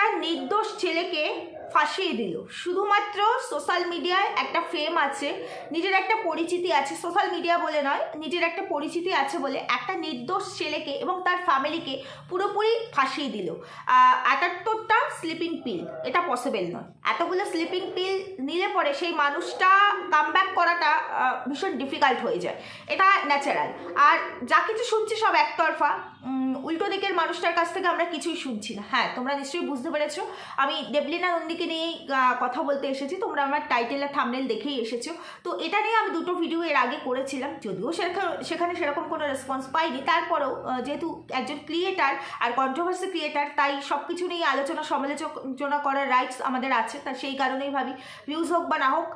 একটা নির্দোষ ছেলেকে ফাঁসিয়ে দিল শুধুমাত্র সোশ্যাল মিডিয়ায় একটা ফেম আছে, নিজের একটা পরিচিতি আছে, সোশ্যাল মিডিয়া বলে নয়, নিজের একটা পরিচিতি আছে বলে একটা নির্দোষ ছেলেকে এবং তার ফ্যামিলিকে পুরোপুরি ফাঁসিয়ে দিল। 71টা স্লিপিং পিল, এটা পসিবল নয়। এতগুলো স্লিপিং পিল নিলে পরে সেই মানুষটা কামব্যাক করাটা ভীষণ ডিফিকাল্ট হয়ে যায়, এটা ন্যাচারাল। আর যা কিছু শুনছি সব একতরফা, উল্টো দিকের মানুষটার কাছ থেকে আমরা কিছুই শুনছি না। হ্যাঁ, তোমরা নিশ্চয়ই বুঝতে পেরেছো আমি দেবলীনা নন্দীকে নিয়েই কথা বলতে এসেছি, তোমরা আমার টাইটেল আর থাম্বনেল দেখেই এসেছো। তো এটা নিয়ে আমি দুটো ভিডিও এর আগে করেছিলাম, যদিও সেখানে সেরকম কোনো রেসপন্স পাইনি। তারপরেও যেহেতু একজন ক্রিয়েটার আর কন্ট্রোভার্সি ক্রিয়েটার, তাই সব কিছু নিয়ে আলোচনা সমালোচনা করার রাইটস আমাদের আছে। তা সেই কারণেই ভাবি ভিউজ হোক বা না হোক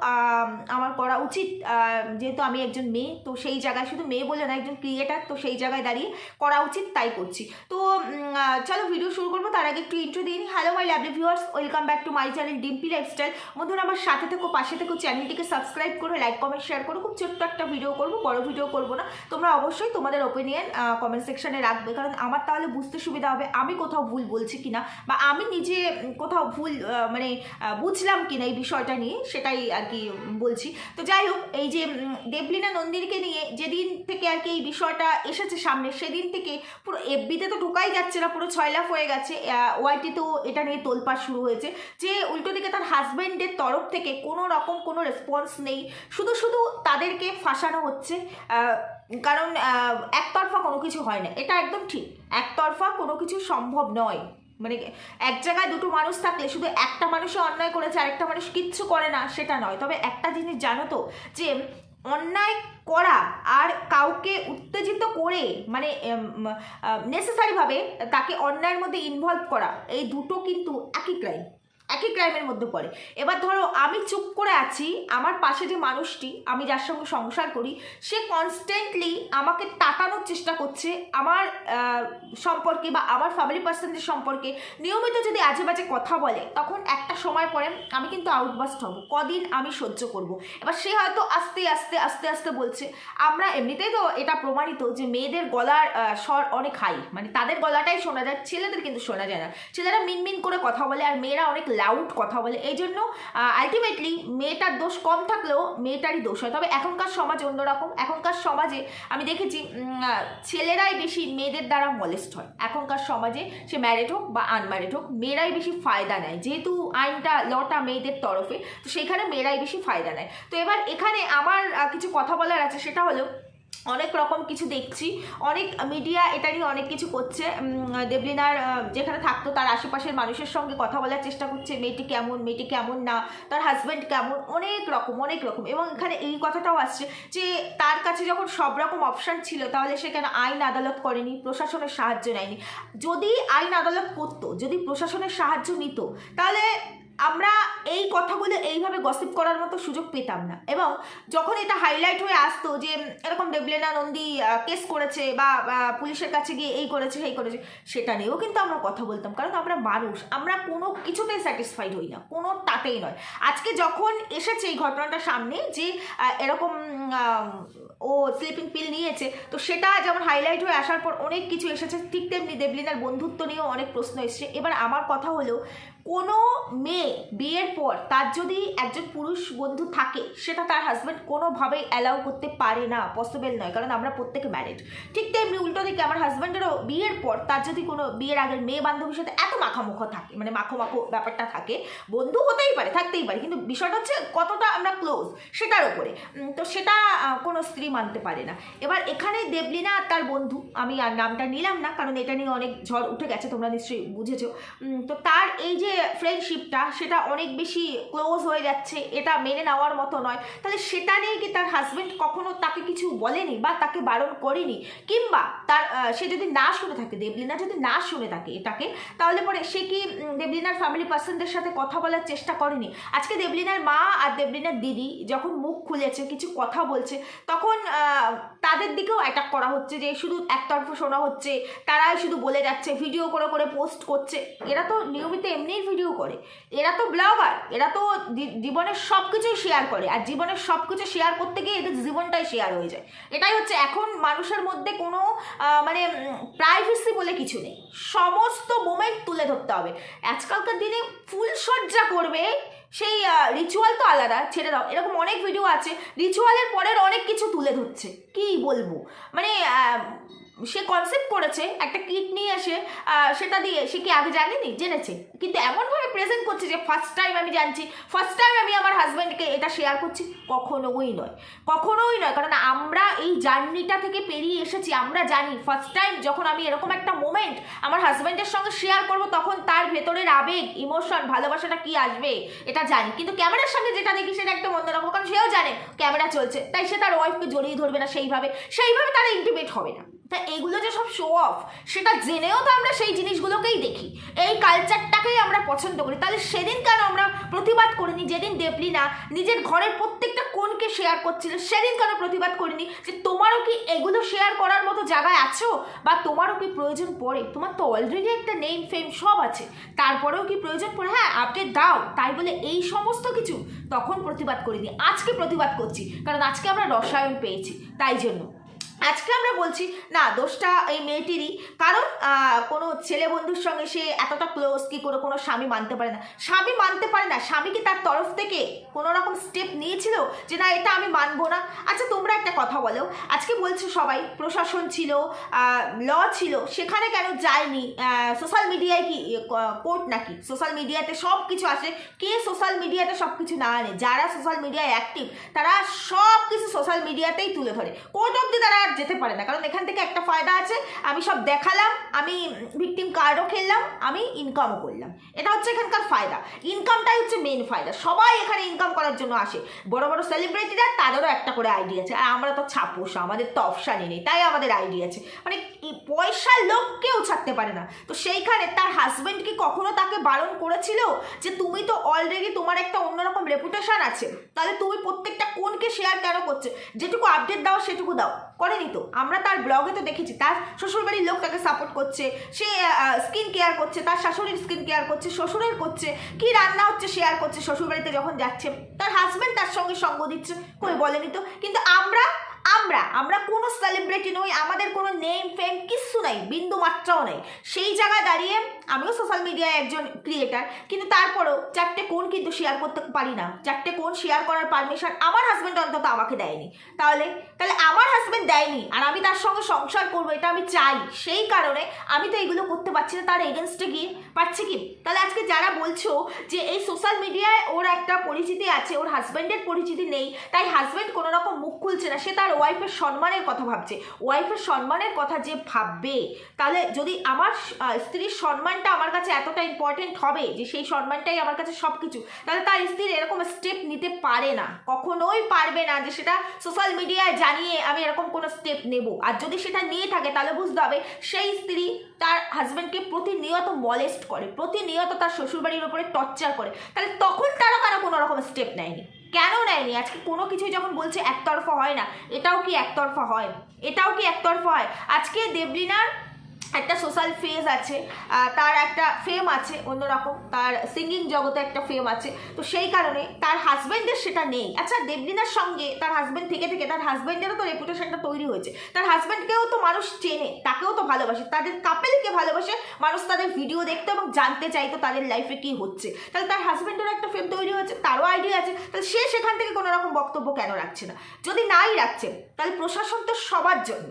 আমার করা উচিত, যেহেতু আমি একজন মেয়ে, তো সেই জায়গায় শুধু মেয়ে বলে না, একজন ক্রিয়েটার, তো সেই জায়গায় দাঁড়িয়ে করা উচিত, তাই করছি। তো চলো ভিডিও শুরু করবো, তার আগে একটু ইন্ট্রো দিই। Hello my lovely viewers, welcome back to my channel Dimpy lifestyle. বন্ধুরা আমার সাথে থেকো, পাশে থেকো, চ্যানেলটিকে সাবস্ক্রাইব করো, লাইক কমেন্ট শেয়ার করো। খুব ছোট্ট একটা ভিডিও করবো, বড় ভিডিও করবো না। তোমরা অবশ্যই তোমাদের ওপিনিয়ন কমেন্ট সেকশনে রাখবে, কারণ আমার তাহলে বুঝতে সুবিধা হবে আমি কোথাও ভুল বলছি কিনা, বা আমি নিজে কোথাও ভুল মানে বুঝলাম কিনা এই বিষয়টা নিয়ে, সেটাই আর কি বলছি। তো যাই হোক, এই যে দেবলীনা নন্দীকে নিয়ে যেদিন থেকে আর কি এই বিষয়টা এসেছে সামনে, সেদিন থেকে পুরো এফবিতে তো ঢোকাই যাচ্ছে না, পুরো ছয়লাফ হয়ে গেছে। ওয়াইটিতেও এটা নিয়ে তোলপাড় শুরু হয়েছে যে উল্টো দিকে তার হাজব্যান্ডের তরফ থেকে কোনো রকম কোনো রেসপন্স নেই, শুধু শুধু তাদেরকে ফাঁসানো হচ্ছে। কারণ একতরফা কোনো কিছু হয় না, এটা একদম ঠিক। একতরফা কোনো কিছু সম্ভব নয়, মানে এক জায়গায় দুটো মানুষ থাকলে শুধু একটা মানুষও অন্যায় করেছে আরেকটা মানুষ কিচ্ছু করে না, সেটা নয়। তবে একটা জিনিস জানো তো, যে অন্যায় করা আর কাউকে উত্তেজিত করে, মানে নেসেসারিভাবে তাকে অন্যায়ের মধ্যে ইনভলভ করা, এই দুটো কিন্তু একই ক্রাইমের মধ্যে পড়ে। এবার ধরো আমি চুপ করে আছি, আমার পাশে যে মানুষটি, আমি যার সঙ্গে সংসার করি, সে কনস্ট্যান্টলি আমাকে তাকানোর চেষ্টা করছে আমার সম্পর্কে বা আমার ফ্যামিলি পার্সনদের সম্পর্কে, নিয়মিত যদি আজে বাজে কথা বলে, তখন একটা সময় পরে আমি কিন্তু আউটবাস্ট হব। কদিন আমি সহ্য করব? এবার সে হয়তো আস্তে আস্তে আস্তে আস্তে বলছে। আমরা এমনিতেই তো এটা প্রমাণিত যে মেয়েদের গলার স্বর অনেক হাই, মানে তাদের গলাটাই শোনা যায়, ছেলেদের কিন্তু শোনা যায় না। ছেলেরা মিনমিন করে কথা বলে আর মেয়েরা অনেক লাউড কথা বলে, এই জন্য আলটিমেটলি মেয়েটার দোষ কম থাকলেও মেয়েটারই দোষ হয়। তবে এখনকার সমাজ অন্যরকম। এখনকার সমাজে আমি দেখেছি ছেলেরাই বেশি মেয়েদের দ্বারা মলেস্ট হয়। এখনকার সমাজে সে ম্যারিড হোক বা আনম্যারিড হোক, মেয়েরাই বেশি ফায়দা নেয়, যেহেতু আইনটা লটা মেয়েদের তরফে, তো সেখানে মেয়েরাই বেশি ফায়দা নেয়। তো এবার এখানে আমার কিছু কথা বলার আছে, সেটা হলো অনেক রকম কিছু দেখছি, অনেক মিডিয়া এটা নিয়ে অনেক কিছু করছে। দেবলীনার যেখানে থাকতো তার আশেপাশের মানুষের সঙ্গে কথা বলার চেষ্টা করছে, মেয়েটি কেমন, মেয়েটি কেমন না, তার হাজব্যান্ড কেমন, অনেক রকম। এবং এখানে এই কথাটাও আসছে যে তার কাছে যখন সব রকম অপশান ছিল, তাহলে সে কেন আইন আদালত করেনি, প্রশাসনের সাহায্য নেয়নি? যদি আইন আদালত করতো, যদি প্রশাসনের সাহায্য নিত, তাহলে আমরা এই কথাগুলো এইভাবে গসিপ করার মতো সুযোগ পেতাম না। এবং যখন এটা হাইলাইট হয়ে আসতো যে এরকম দেবলীনা নন্দী কেস করেছে বা পুলিশের কাছে গিয়ে এই করেছে সেই করেছে, সেটা নিয়েও কিন্তু আমরা কথা বলতাম, কারণ আমরা মানুষ, আমরা কোনো কিছুতেই স্যাটিসফাইড হই না, কোনো তাতেই নয়। আজকে যখন এসেছে এই ঘটনাটা সামনে যে এরকম ও স্লিপিং পিল নিয়েছে, তো সেটা যেমন হাইলাইট হয়ে আসার পর অনেক কিছু এসেছে, ঠিক তেমনি দেবলীনার বন্ধুত্ব নিয়েও অনেক প্রশ্ন এসেছে। এবার আমার কথা হলো, কোনো মেয়ে বিয়ের পর তার যদি একজন পুরুষ বন্ধু থাকে, সেটা তার হাজব্যান্ড কোনোভাবেই অ্যালাউ করতে পারে না, পসিবল নয়, কারণ আমরা প্রত্যেকে ম্যারিড। ঠিক তেমনি উল্টো দিকে আমার হাজব্যান্ডেরও বিয়ের পর তার যদি কোনো বিয়ের আগের মেয়ে বান্ধবীর সাথে এত মাখামুখো থাকে, মানে মাখো ব্যাপারটা থাকে, বন্ধু হতেই পারে, থাকতেই পারে, কিন্তু বিষয়টা হচ্ছে কতটা আমরা ক্লোজ সেটার উপরে, তো সেটা কোনো স্ত্রী মানতে পারে না। এবার এখানে দেবলীনা আর তার বন্ধু, আমি আর নামটা নিলাম না, কারণ এটা নিয়ে অনেক ঝড় উঠে গেছে, তোমরা নিশ্চয়ই বুঝেছো। তো তার এই যে ফ্রেন্ডশিপটা, সেটা অনেক বেশি ক্লোজ হয়ে যাচ্ছে, এটা মেনে নেওয়ার মতো নয়। তাহলে সেটা নিয়ে কি তার হাজব্যান্ড কখনো তাকে কিছু বলেনি বা তাকে বারণ করেনি? কিংবা তার সে যদি না শুনে থাকে, দেবলীনা যদি না শুনে থাকে এটাকে, তাহলে পরে সে কি দেবলীনার ফ্যামিলি পার্সনদের সাথে কথা বলার চেষ্টা করেনি? আজকে দেবলীনার মা আর দেবলীনার দিদি যখন মুখ খুলেছে, কিছু কথা বলছে, তখন তাদের দিকেও অ্যাটাক করা হচ্ছে, যে শুধু একতরফা শোনা হচ্ছে, তারাই শুধু বলে যাচ্ছে, ভিডিও করে করে পোস্ট করছে। এরা তো নিয়মিত এমনিই ভিডিও করে, এরা তো ব্লগার, এরা তো জীবনের সব কিছুই শেয়ার করে, আর জীবনের সব কিছু শেয়ার করতে গিয়ে এদের জীবনটাই শেয়ার হয়ে যায়। এটাই হচ্ছে এখন মানুষের মধ্যে কোনো মানে প্রাইভেসি বলে কিছু নেই, সমস্ত মোমেন্ট তুলে ধরতে হবে। আজকালকার দিনে ফুলসজ্জা করবে, সেই রিচুয়াল তো আলাদা, ছেড়ে দাও, এরকম অনেক ভিডিও আছে রিচুয়ালের পরের অনেক কিছু তুলে ধরছে। কি বলবো, মানে সে কনসেপ্ট করেছে একটা কিট নিয়ে এসে, সেটা দিয়ে সে কি আগে জানেনি, জেনেছে, কিন্তু এমনভাবে প্রেজেন্ট করছে যে ফার্স্ট টাইম আমি জানছি, ফার্স্ট টাইম আমি আমার হাজব্যান্ডকে এটা শেয়ার করছি। কখনোই নয়, কখনোই নয়, কারণ আমরা এই জার্নিটা থেকে পেরিয়ে এসেছি। আমরা জানি ফার্স্ট টাইম যখন আমি এরকম একটা মোমেন্ট আমার হাজব্যান্ডের সঙ্গে শেয়ার করব, তখন তার ভেতরের আবেগ, ইমোশন, ভালোবাসাটা কি আসবে এটা জানি। কিন্তু ক্যামেরার সামনে যেটা দেখি সেটা একটা অন্যরকম, কারণ সেও জানে ক্যামেরা চলছে, তাই সে তার ওয়াইফকে জড়িয়ে ধরবে না সেইভাবে তারা ইন্টিমেট হবে না। তা এগুলো যে সব শো অফ, সেটা জেনেও তো আমরা সেই জিনিসগুলোকেই দেখি, এই কালচারটাকেই আমরা পছন্দ করি। তাহলে সেদিন কেন আমরা প্রতিবাদ করিনি? যেদিন দেবলীনা নিজের ঘরের প্রত্যেকটা কোণকে শেয়ার করছিল, সেদিন কেন প্রতিবাদ করিনি যে তোমারও কি এগুলো শেয়ার করার মতো জায়গায় আছো, বা তোমারও কি প্রয়োজন পড়ে? তোমার তো অলরেডি একটা নেম ফেম সব আছে, তারপরেও কি প্রয়োজন পড়ে? হ্যাঁ, আপডেট দাও, তাই বলে এই সমস্ত কিছু তখন প্রতিবাদ করিনি, আজকে প্রতিবাদ করছি, কারণ আজকে আমরা রসায়ন পেয়েছি। তাই জন্য আজকে আমরা বলছি না, দোষটা এই মেয়েটিরই, কারণ কোনো ছেলে বন্ধুর সঙ্গে সে এতটা ক্লোজ, কি করে কোনো স্বামী মানতে পারে না? স্বামী মানতে পারে না, স্বামী কি তার তরফ থেকে কোনো রকম স্টেপ নিয়েছিল যে না এটা আমি মানবো না? আচ্ছা তোমরা একটা কথা বলো, আজকে বলছে সবাই প্রশাসন ছিল, ল ছিল, সেখানে কেন যায়নি? সোশ্যাল মিডিয়ায় কি কোর্ট নাকি? সোশ্যাল মিডিয়াতে সব কিছু আসে, কে সোশ্যাল মিডিয়াতে সব কিছু না আনে? যারা সোশ্যাল মিডিয়ায় অ্যাক্টিভ তারা সব কিছু সোশ্যাল মিডিয়াতেই তুলে ধরে, কোর্ট অব্দি তারা যেতে পারে না, কারণ এখান থেকে একটা ফায়দা আছে, আমি সব দেখালাম, আমি ভিকটিম কার্ডও খেললাম, আমি ইনকামও করলাম, এটা হচ্ছে এখানকার ফায়দা। ইনকামটাই হচ্ছে মেন ফায়দা, সবাই এখানে ইনকাম করার জন্য আসে। বড় বড় সেলিব্রিটিরা, তাদেরও একটা করে আইডি আছে, আর আমরা তো ছাপোষা, আমাদের তো অপশানই নেই, তাই আমাদের আইডি আছে। মানে পয়সার লোক কেউ ছাড়তে পারে না। তো সেইখানে তার হাজব্যান্ড কি কখনো তাকে বারণ করেছিল যে তুমি তো অলরেডি তোমার একটা অন্যরকম রেপুটেশন আছে, তাহলে তুমি প্রত্যেকটা কোনকে শেয়ার কেন করছে? যেটুকু আপডেট দাও সেটুকু দাও, করেনি তো? আমরা তার ব্লগে তো দেখেছি তার শ্বশুরবাড়ির লোক তাকে সাপোর্ট করছে, সে স্কিন কেয়ার করছে, তার শাশুড়ির স্কিন কেয়ার করছে, শ্বশুরের করছে, কি রান্না হচ্ছে শেয়ার করছে, শ্বশুরবাড়িতে যখন যাচ্ছে তার হাজব্যান্ড তার সঙ্গে সঙ্গ দিচ্ছে, কই বলেনি তো? কিন্তু আমরা আমরা আমরা কোনো সেলিব্রিটি নই, আমাদের কোনো নেম ফেম কিচ্ছু নাই, বিন্দু মাত্রাও নেই। সেই জায়গায় দাঁড়িয়ে আমিও সোশ্যাল মিডিয়ায় একজন ক্রিয়েটার, কিন্তু তারপরেও চারটে কোণ কিন্তু শেয়ার করতে পারি না। চারটে কোণ শেয়ার করার পারমিশন আমার হাজব্যান্ড অন্তত আমাকে দেয়নি। তাহলে আমার হাজব্যান্ড দেয়নি, আর আমি তার সঙ্গে সংসার করবো এটা আমি চাই, সেই কারণে আমি তো এগুলো করতে পারছি না, তার এগেনস্টে গিয়ে পারছি কি? তাহলে আজকে যারা বলছো যে এই সোশ্যাল মিডিয়ায় ওর একটা পরিচিতি আছে, ওর হাজব্যান্ডের পরিচিতি নেই, তাই হাজব্যান্ড কোনো রকম মুখ খুলছে না, সে তার ওয়াইফের সম্মানের কথা ভাবছে। ওয়াইফের সম্মানের কথা যে ভাববে, তাহলে যদি আমার স্ত্রীর সম্মানটা আমার কাছে এতটা ইম্পর্টেন্ট হবে যে সেই সম্মানটাই আমার কাছে সব কিছু, তাহলে তার স্ত্রীর এরকম স্টেপ নিতে পারে না, কখনোই পারবে না যে সেটা সোশ্যাল মিডিয়ায় জানিয়ে আমি এরকম কোনো স্টেপ নেব। আর যদি সেটা নিয়ে থাকে তাহলে বুঝতে হবে সেই স্ত্রী তার হাজব্যান্ডকে প্রতিনিয়ত মলেস্ট করে, প্রতিনিয়ত তার শ্বশুরবাড়ির উপরে টর্চার করে, তাহলে তখন তারা কেন কোনো রকম স্টেপ নেয়নি? কেন নেয়নি? আজকে কোনো কিছুই যখন বলছে একতরফা হয় না, এটাও কি একতরফা হয়? এটাও কি একতরফা হয়? আজকে দেবলীনার একটা সোশ্যাল ফেজ আছে, তার একটা ফেম আছে অন্যরকম, তার সিঙ্গিং জগতে একটা ফেম আছে, তো সেই কারণে তার হাজব্যান্ডের সেটা নেই। আচ্ছা দেবলীনার সঙ্গে তার হাজব্যান্ড থেকে থেকে তার হাজব্যান্ডেরও তো রেপুটেশনটা তৈরি হয়েছে, তার হাজব্যান্ডকেও তো মানুষ চেনে, তাকেও তো ভালোবাসে, তাদের কাপেলকে ভালোবাসে মানুষ, তাদের ভিডিও দেখতো এবং জানতে চাইতো তাদের লাইফে কি হচ্ছে। তাহলে তার হাজব্যান্ডেরও একটা ফেম তৈরি হয়েছে, তারও আইডিয়া আছে, তাহলে সে সেখান থেকে কোনো রকম বক্তব্য কেন রাখছে না? যদি নাই রাখছে তাহলে প্রশাসন তো সবার জন্য,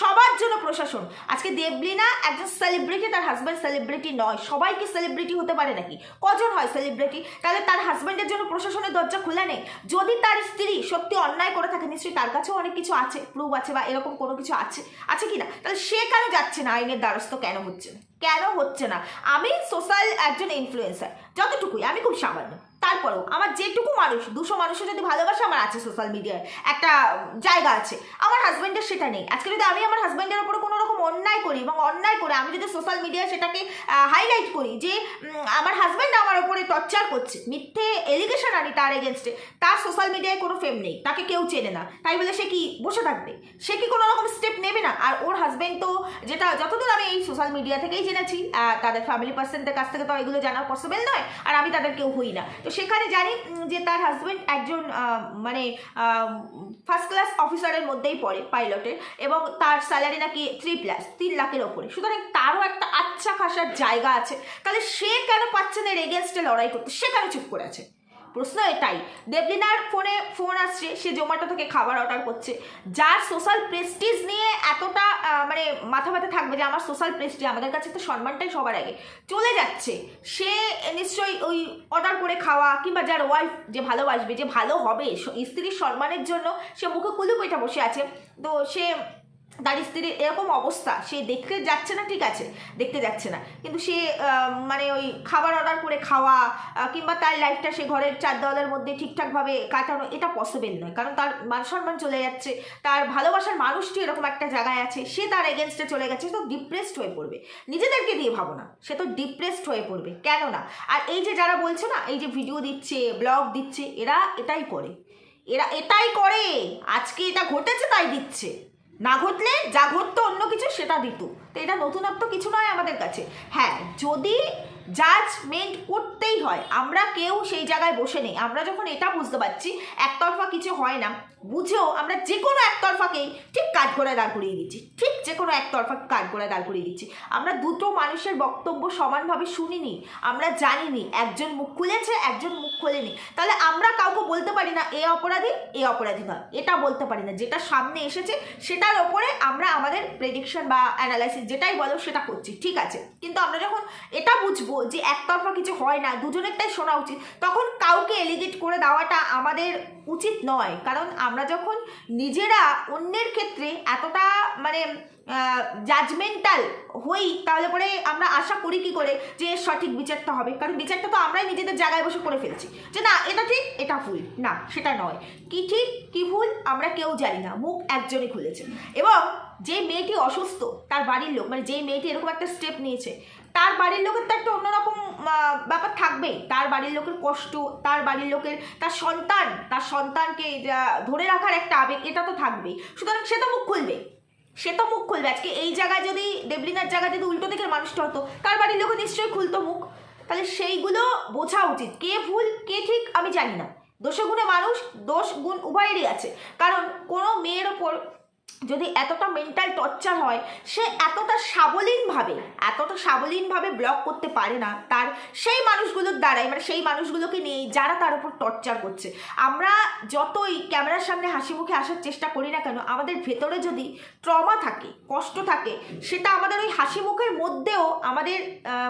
সবার জন্য প্রশাসন। আজকে দেবলীনা একজন সেলিব্রিটি, তার হাজব্যান্ড সেলিব্রিটি নয়, সবাই কি সেলিব্রিটি হতে পারে নাকি? কজন হয় সেলিব্রিটি? তাহলে তার হাজব্যান্ডের জন্য প্রশাসনের দরজা খোলা নেই? যদি তার স্ত্রী সত্যি অন্যায় করে থাকে, নিশ্চয়ই তার কাছেও অনেক কিছু আছে, প্রুফ আছে, বা এরকম কোনো কিছু আছে, আছে কি না? তাহলে সে কেন যাচ্ছে না, আইনের দ্বারস্থ কেন হচ্ছে না? কেন হচ্ছে না? আমি সোশ্যাল একজন ইনফ্লুয়েন্সার, যতটুকুই, আমি খুব সামান্য, তারপরেও আমার যেটুকু মানুষ 200 মানুষের যদি ভালোবাসা আমার আছে, সোশ্যাল মিডিয়ায় একটা জায়গা আছে, আমার হাজব্যান্ডের সেটা নেই। আজকে যদি আমি আমার হাজব্যান্ডের ওপরে কোনো রকম অন্যায় করি এবং অন্যায় করে আমি যদি সোশ্যাল মিডিয়ায় সেটাকে হাইলাইট করি যে আমার হাজব্যান্ড আমার ওপরে টর্চার করছে, মিথ্যে এলিগেশন আনি তার এগেনস্টে, তার সোশ্যাল মিডিয়ায় কোনো ফেম নেই, তাকে কেউ চেনে না, তাই বলে সে কি বসে থাকবে? সে কি কোনো রকম স্টেপ নেবে না? আর ওর হাজব্যান্ড তো, যেটা যতদূর আমি এই সোশ্যাল মিডিয়া থেকেই জেনেছি, তাদের ফ্যামিলি পার্সনদের কাছ থেকে তো এগুলো জানা পসিবল নয়, আর আমি তাদের কেউ হই না, তো সেখানে জানি যে তার হাজব্যান্ড একজন মানে ফার্স্ট ক্লাস অফিসারের মধ্যেই পড়ে, পাইলটের, এবং তার স্যালারি নাকি 3 লাখের ওপরে। সুতরাং তারও একটা আচ্ছা খাসার জায়গা আছে, তাহলে সে কেন পাচ্ছে না এর এগেনস্টে লড়াই করতে? সে কেন চুপ করে আছে? প্রশ্ন এটাই। দেবলিনার ফোন আসছে, সে জোম্যাটো থেকে খাবার অর্ডার করছে, যার সোশ্যাল প্রেস্টিজ নিয়ে এতটা মানে মাথা ব্যথা থাকবে যে আমার সোশ্যাল প্রেস্টিজ, আমাদের কাছে তো সম্মানটাই সবার আগে, চলে যাচ্ছে, সে নিশ্চয়ই ওই অর্ডার করে খাওয়া, কিংবা যার ওয়াইফ যে ভালোবাসবে, যে ভালো হবে, স্ত্রীর সম্মানের জন্য সে মুখে কুলুপ এটা বসে আছে, তো সে তার স্ত্রীর এরকম অবস্থা, সে দেখতে যাচ্ছে না, ঠিক আছে দেখতে যাচ্ছে না, কিন্তু সে মানে ওই খাবার অর্ডার করে খাওয়া, কিংবা তার লাইফটা সে ঘরের 4 দেওয়ালের মধ্যে ঠিকঠাকভাবে কাটানো, এটা পসিবল নয়, কারণ তার মান সম্মান চলে যাচ্ছে, তার ভালোবাসার মানুষটি এরকম একটা জায়গায় আছে, সে তার এগেনস্টে চলে গেছে, তো ডিপ্রেসড হয়ে পড়বে। নিজেদেরকে দিয়ে ভাবো না, সে তো ডিপ্রেসড হয়ে পড়বে, কেন না? আর এই যে যারা বলছে না, এই যে ভিডিও দিচ্ছে, ব্লগ দিচ্ছে, এরা এটাই করে, আজকে এটা ঘটেছে তাই দিচ্ছে, না ঘটলে যা ঘটতো অন্য কিছু সেটা দিত, তো এটা নতুনত্ব কিছু নয় আমাদের কাছে। হ্যাঁ, যদি জাজমেন্ট করতেই হয়, আমরা কেউ সেই জায়গায় বসে নেই, আমরা যখন এটা বুঝতে পারছি একতরফা কিছু হয় না, বুঝেও আমরা যে কোনো একতরফাকেই ঠিক কাজ করে দাঁড় করিয়ে দিচ্ছি, ঠিক যে কোনো একতরফা কাজ করে দাঁড় করিয়ে দিচ্ছি। আমরা দুটো মানুষের বক্তব্য সমানভাবে শুনিনি, আমরা জানিনি, একজন মুখ খুলেছে, একজন মুখ খোলেনি, তাহলে আমরা কাউকে বলতে পারি না এ অপরাধী, এ অপরাধী নয়, এটা বলতে পারি না। যেটা সামনে এসেছে সেটার ওপরে আমরা আমাদের প্রেডিকশন বা অ্যানালাইসিস যেটাই বলো সেটা করছি, ঠিক আছে, কিন্তু আমরা যখন এটা বুঝবো যে একতরফা কিছু হয় না, দুজনেরটাই শোনা উচিত, তখন কাউকে এলিগেট করে দেওয়াটা আমাদের উচিত নয়। কারণ আমরা যখন নিজেরা অন্যের ক্ষেত্রে এতটা মানে জাজমেন্টাল হই, তাহলে পরে আমরা আশা করি কি করে যে সঠিক বিচারটা হবে? কারণ বিচারটা তো আমরাই নিজেদের জায়গায় বসে করে ফেলছি যে না এটা ঠিক, এটা ভুল, না সেটা নয়, কি ঠিক কি ভুল আমরা কেউ জানি না, মুখ একজনই খুলেছে। এবং যে মেয়েটি অসুস্থ, তার বাড়ির লোক, মানে যে মেয়েটি এরকম একটা স্টেপ নিয়েছে, তার বাড়ির লোকের তো একটা অন্যরকম ব্যাপার থাকবেই, তার বাড়ির লোকের কষ্ট, তার বাড়ির লোকের তার সন্তানকে ধরে রাখার একটা আবেগ, এটা তো থাকবেই। সুতরাং সে তো মুখ খুলবে, আজকে এই জায়গায় যদি দেবলিনার জায়গায় যদি উল্টো দিকের মানুষটা হতো, তার বাড়ির লোক নিশ্চয়ই খুলতো মুখ। তাহলে সেইগুলো বোঝা উচিত, কে ভুল কে ঠিক আমি জানি না, দোষে গুণে মানুষ, দোষ গুণ উভয়েরই আছে। কারণ কোনো মেয়ের ওপর যদি এতটা মেন্টাল টর্চার হয়, সে এতটা সাবলীনভাবে ব্লক করতে পারে না তার সেই মানুষগুলোর দ্বারাই, মানে সেই মানুষগুলোকে নিয়ে যারা তার উপর টর্চার করছে। আমরা যতই ক্যামেরার সামনে হাসি মুখে আসার চেষ্টা করি না কেন, আমাদের ভেতরে যদি ট্রমা থাকে, কষ্ট থাকে, সেটা আমাদের ওই হাসি মুখের মধ্যেও আমাদের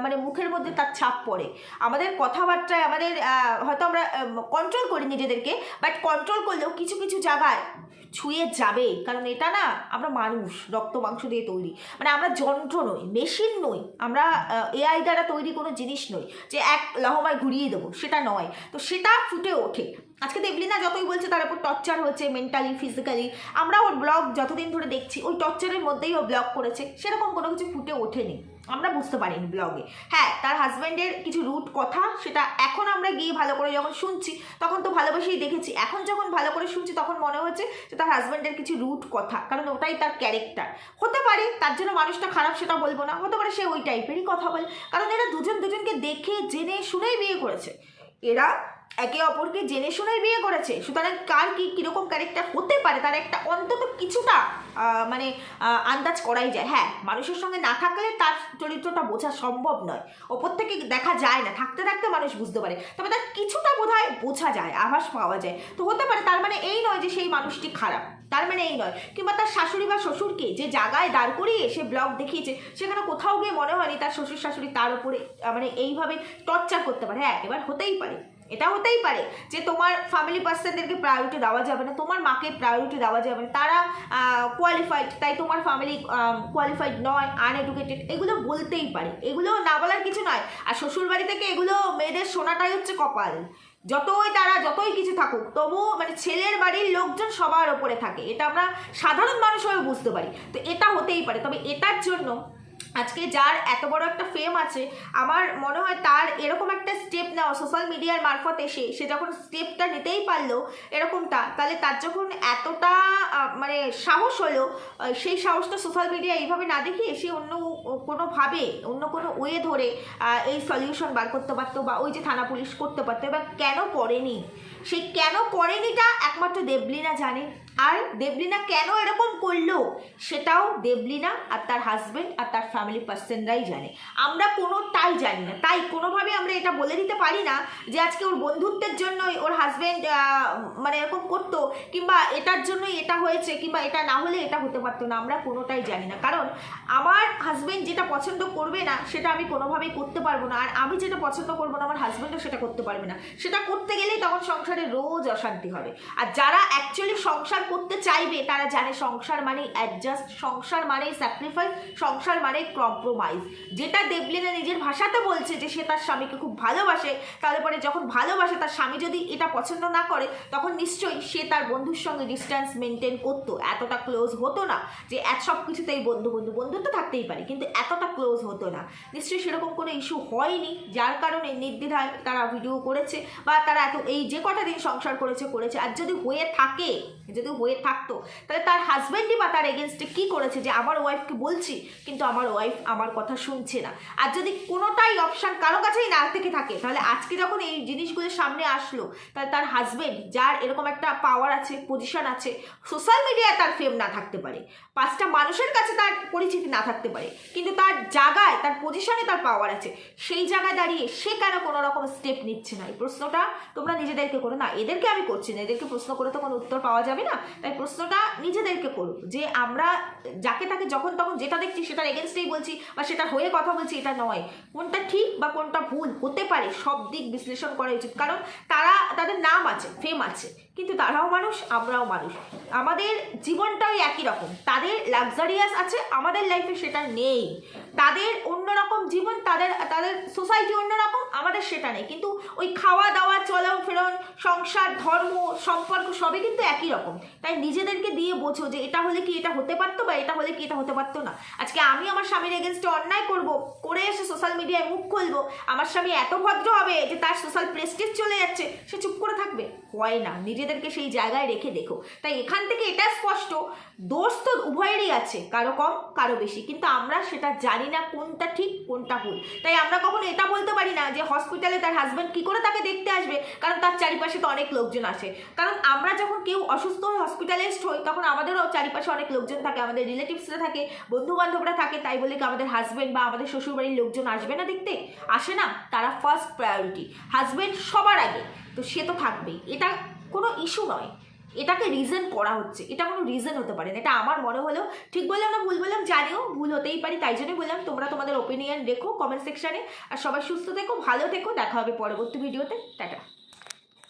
মানে মুখের মধ্যে তার ছাপ পড়ে, আমাদের কথাবার্তায়, আমাদের হয়তো আমরা কন্ট্রোল করি নিজেদেরকে, বাট কন্ট্রোল করলেও কিছু কিছু জায়গায় ছুঁয়ে যাবে। কারণ এটা না, আমরা মানুষ, রক্ত মাংস দিয়ে তৈরি, মানে আমরা যন্ত্র নই, মেশিন নই, আমরা এআই দ্বারা তৈরি কোনো জিনিস নই যে এক লহমায় ঘুরিয়ে দেবো, সেটা নয়। তো সেটা ফুটে ওঠে। আজকে দেবলিনা যতই বলছে তার উপর টর্চার হয়েছে মেন্টালি, ফিজিক্যালি, আমরা ওর ব্লগ যতদিন ধরে দেখছি ওই টর্চারের মধ্যেই ও ব্লগ করেছে, সেরকম কোনো কিছু ফুটে ওঠেনি, আমরা বুঝতে পারিনি ব্লগে। হ্যাঁ, তার হাজব্যান্ডের কিছু রুট কথা, সেটা এখন আমরা গিয়ে ভালো করে যখন শুনছি তখন তো ভালোবেসেই দেখেছি, এখন যখন ভালো করে শুনছি তখন মনে হচ্ছে যে তার হাজব্যান্ডের কিছু রুট কথা, কারণ ওটাই তার ক্যারেক্টার। হতে পারে তার জন্য মানুষটা খারাপ, সেটা বলবো না, হতে পারে সে ওই টাইপেরই কথা বলে, কারণ এরা দুজনকে দেখে জেনে শুনেই বিয়ে করেছে, এরা একে অপরকে জেনে শুনেই বিয়ে করেছে। সুতরাং কার কীরকম ক্যারেক্টার হতে পারে তার একটা অন্তত কিছুটা মানে আন্দাজ করাই যায়। হ্যাঁ, মানুষের সঙ্গে না থাকলে তার চরিত্রটা বোঝা সম্ভব নয়, ওপর থেকে দেখা যায় না, থাকতে থাকতে মানুষ বুঝতে পারে, তবে তার কিছুটা বোধহয় বোঝা যায়, আভাস পাওয়া যায়। তো হতে পারে, তার মানে এই নয় যে সেই মানুষটি খারাপ, তার মানে এই নয়। কিংবা তার শাশুড়ি বা শ্বশুরকে যে জায়গায় দাঁড় করিয়ে সে ব্লগ দেখিয়েছে, সেখানে কোথাও গিয়ে মনে হয়নি তার শ্বশুর শাশুড়ি তার উপরে মানে এইভাবে টর্চার করতে পারে। হ্যাঁ, এবার হতেই পারে এটা হতেই পারে যে তোমার ফ্যামিলি পার্সনদেরকে প্রায়োরিটি দেওয়া যাবে না, তোমার মাকে প্রায়োরিটি দেওয়া যাবে না, তারা কোয়ালিফাইড তাই তোমার ফ্যামিলি কোয়ালিফাইড নয়, আনএডুকেটেড, এগুলো বলতেই পারে, এগুলো না বলার কিছু নয়। আর শ্বশুরবাড়ি থেকে এগুলো মেয়েদের শোনাটাই হচ্ছে কপাল। যতই কিছু থাকুক তবুও মানে ছেলের বাড়ির লোকজন সবার ওপরে থাকে, এটা আমরা সাধারণ মানুষ হয়ে বুঝতে পারি। তো এটা হতেই পারে, তবে এটার জন্য আজকে যার এত বড় একটা ফেম আছে, আমার মনে হয় তার এরকম একটা স্টেপ নেওয়া সোশ্যাল মিডিয়ার মারফত এসে সে যখন স্টেপটা নিতেই পারলো এরকমটা, তাহলে তার যখন এতটা মানে সাহস হলো, সেই সাহসটা সোশ্যাল মিডিয়া এইভাবে না দেখিয়ে সে অন্য কোনো ওয়ে ধরে এই সলিউশন বার করতে পারতো, বা ওই যে থানা পুলিশ করতে পারতো। এবার কেন করেনি, সেই কেন করেনিটা একমাত্র দেবলীনা জানে। আর দেবলীনা কেন এরকম করলো সেটাও দেবলীনা আর তার হাজবেন্ড আর তার ফ্যামিলি পার্সনরাই জানে, আমরা কোনোটাই জানি না। তাই কোনোভাবে আমরা এটা বলে দিতে পারি না যে আজকে ওর বন্ধুত্বের জন্যই ওর হাজবেন্ড মানে এরকম করতো, কিংবা এটার জন্যই এটা হয়েছে, কিংবা এটা না হলে এটা হতে পারতো না, আমরা কোনোটাই জানি না। কারণ আমার হাজবেন্ড যেটা পছন্দ করবে না সেটা আমি কোনোভাবেই করতে পারবো না, আর আমি যেটা পছন্দ করবো না আমার হাজবেন্ডও সেটা করতে পারবে না। সেটা করতে গেলেই তখন সংসারে রোজ অশান্তি হবে। আর যারা অ্যাকচুয়ালি সংসার করতে চাইবে তারা জানে সংসার মানে অ্যাডজাস্ট, সংসার মানে স্যাক্রিফাইস, সংসার মানে কম্প্রোমাইজ। যেটা দেবলীনা নিজের ভাষাতে বলছে যে সে তার স্বামীকে খুব ভালোবাসে, তাহলে পরে যখন ভালোবাসে তার স্বামী যদি এটা পছন্দ না করে তখন নিশ্চয়ই সে তার বন্ধুর সঙ্গে ডিস্ট্যান্স মেনটেন করতো, এতটা ক্লোজ হতো না যে সব কিছুতেই বন্ধুত্ব থাকতেই পারে কিন্তু এতটা ক্লোজ হতো না। নিশ্চয়ই সেরকম কোনো ইস্যু হয়নি, যার কারণে নির্দ্বিধায় তারা ভিডিও করেছে বা তারা এই যে কটা দিন সংসার করেছে। আর যদি হয়ে থাকতো তাহলে তার হাজব্যান্ডই বা তার এগেনস্টে কী করেছে যে আমার ওয়াইফকে বলছি কিন্তু আমার ওয়াইফ আমার কথা শুনছে না। আর যদি কোনোটাই অপশান কারো কাছেই না থেকে থাকে তাহলে আজকে যখন এই জিনিসগুলো সামনে আসলো তাহলে তার হাজব্যান্ড, যার এরকম একটা পাওয়ার আছে, পজিশন আছে, সোশ্যাল মিডিয়ায় তার ফেম না থাকতে পারে, 5টা মানুষের কাছে তার পরিচিতি না থাকতে পারে, কিন্তু তার জায়গায় তার পজিশনে তার পাওয়ার আছে, সেই জায়গায় দাঁড়িয়ে সে কেন কোনো রকম স্টেপ নিচ্ছে না? এই প্রশ্নটা তোমরা নিজেদেরকে করো না, এদেরকে আমি করছি না, এদেরকে প্রশ্ন করে তো কোনো উত্তর পাওয়া যাবে না। তাই প্রশ্নটা নিজেদেরকে করো যে আমরা যাকে তাকে যখন তখন যেটা দেখছি সেটার এগেনস্টেই বলছি বা সেটা হয়ে কথা বলছি, এটা নয়। কোনটা ঠিক বা কোনটা ভুল হতে পারে সব দিক বিশ্লেষণ করা উচিত, কারণ তাদের নাম আছে, ফেম আছে, কিন্তু তারাও মানুষ, আমরাও মানুষ, আমাদের জীবনটাও একই রকম। তাদের লাক্সারিয়াস আছে, আমাদের লাইফে সেটা নেই। তাদের অন্যরকম জীবন, তাদের সোসাইটি অন্যরকম, আমাদের সেটা নেই। কিন্তু ওই খাওয়া দাওয়া, চলন ফেরন, সংসার, ধর্ম, সম্পর্ক সবই কিন্তু একই রকম। তাই নিজেদেরকে দিয়ে বোঝো যে এটা হলে কি এটা হতে পারতো বা এটা হলে কি এটা হতে পারতো না। আজকে আমি আমার স্বামীর এগেনস্টে অন্যায় করে এসে সোশ্যাল মিডিয়ায় মুখ খুলবো, আমার স্বামী এত ভদ্র হবে যে তার সোশ্যাল প্রেস্টিজ চলে যাচ্ছে, সে চুপ করে থাকবে? হয় না, নিজেদেরকে সেই জায়গায় রেখে দেখো। তাই এখান থেকে এটা স্পষ্ট, দোষ তো উভয়েরই আছে, কারো কম কারো বেশি, কিন্তু আমরা সেটা জানি না কোনটা ঠিক কোনটা ভুল। তাই আমরা কখনো এটা বলতে পারি না যে হসপিটালে তার হাজব্যান্ড কী করে তাকে দেখতে আসবে, কারণ তার চারিপাশে তো অনেক লোকজন আসে। কারণ আমরা যখন কেউ অসুস্থ হয়ে হসপিটালাইজড হই তখন আমাদেরও চারিপাশে অনেক লোকজন থাকে, আমাদের রিলেটিভসরা থাকে, বন্ধু বান্ধবরা থাকে, তাই বলে কি আমাদের হাজব্যান্ড বা আমাদের শ্বশুরবাড়ির লোকজন আসবে না দেখতে? আসে না, তারা ফার্স্ট প্রায়োরিটি, হাজব্যান্ড সবার আগে, তো সে তো থাকবেই। এটা কোনো ইস্যু নয়, এটাকে রিজন করা হচ্ছে, এটা কোনো রিজন হতে পারে না। এটা আমার মনে হলো, ঠিক বললাম না ভুল বললাম জানিও, ভুল হতেই পারি, তাই জন্যই বললাম তোমরা তোমাদের ওপিনিয়ন রেখো কমেন্ট সেকশানে। আর সবাই সুস্থ থেকো, ভালো থেকো, দেখা হবে পরবর্তী ভিডিওতে, টাটা।